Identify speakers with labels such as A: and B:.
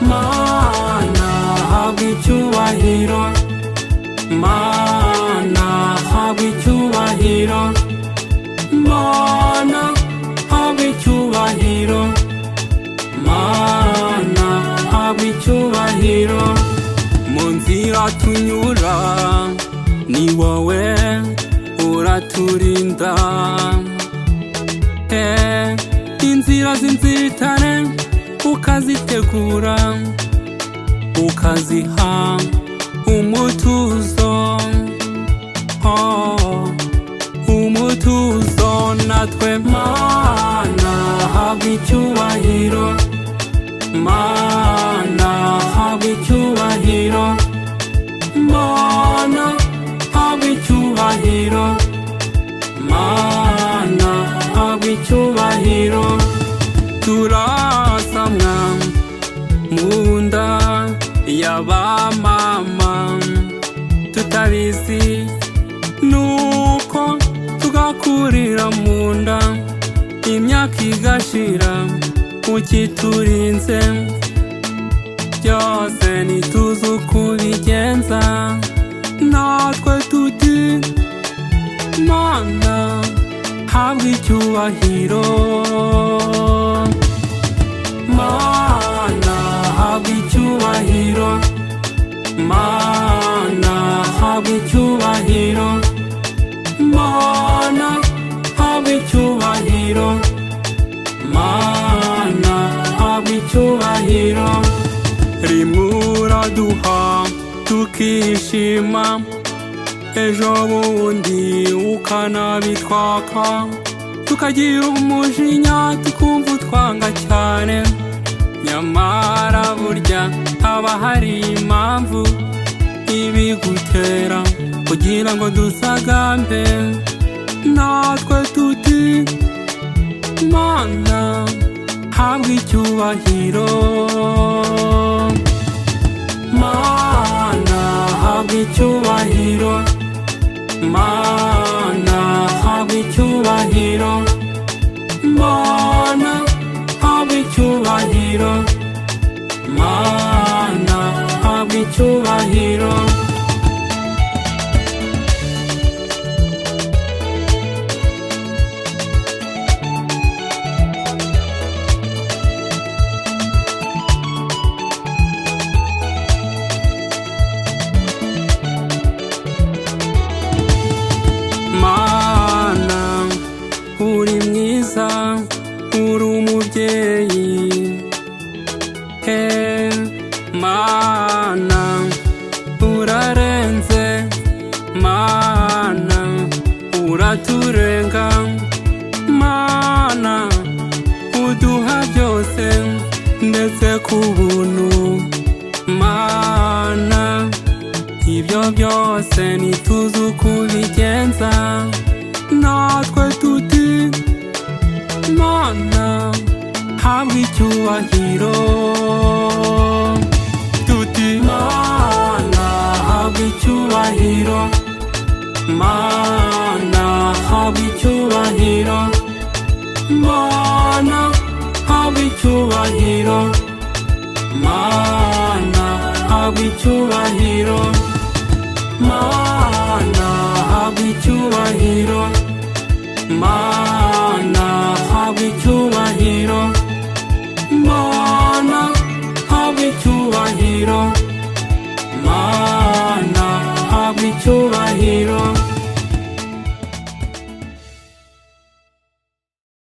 A: Mana habwa icyubahiro, Mana habwa icyubahiro, Mana habwa icyubahiro, Mana habwa icyubahiro. Mu nzira tunyura ni wowe uraturinda, inzira z'inzitane ukazitegura, ukaziha umutuzo, umutuzo. Natwe Mana habwa icyubahiro, Mana habwa icyubahiro, Mana habwa icyubahiro, Mana habwa icyubahiro. Turasamwa mu nda y'abamama tutabizi, nuko tugakurira mu nda, imyaka igashira ukiturinze, byose ntituzi uko ubigenza. Natwe tuti Mana habwa icyubahiro, Mana habwa icyubahiro, Mana habwa icyubahiro, Mana habwa icyubahiro, Mana habwa icyubahiro. Rimwe uraduha tukishima, ejo bundi ukanabitwaka, tukagira umujinya tukumva utwanga cyane. Nyamara burya haba hari impamvu ibigutera kugira ngo dusagambe. Natwe tuti Mana habwa icyubahiro, Mana habwa icyubahiro, Mana habwa icyubahiro, Mana habwa icyubahiro, Mana habwa icyubahiro. Mana uri mwiza, uri umubyeyi, Mana urarenze, Mana uraturenga, Mana uduha byose ndetse ku buntu, Mana ibyo byose ntituzi uko ubigenza. Natwe tuti Mana habwa icyubahiro, tuti Mana habwa icyubahiro, Mana habwa icyubahiro, Mana habwa icyubahiro, Mana habwa icyubahiro.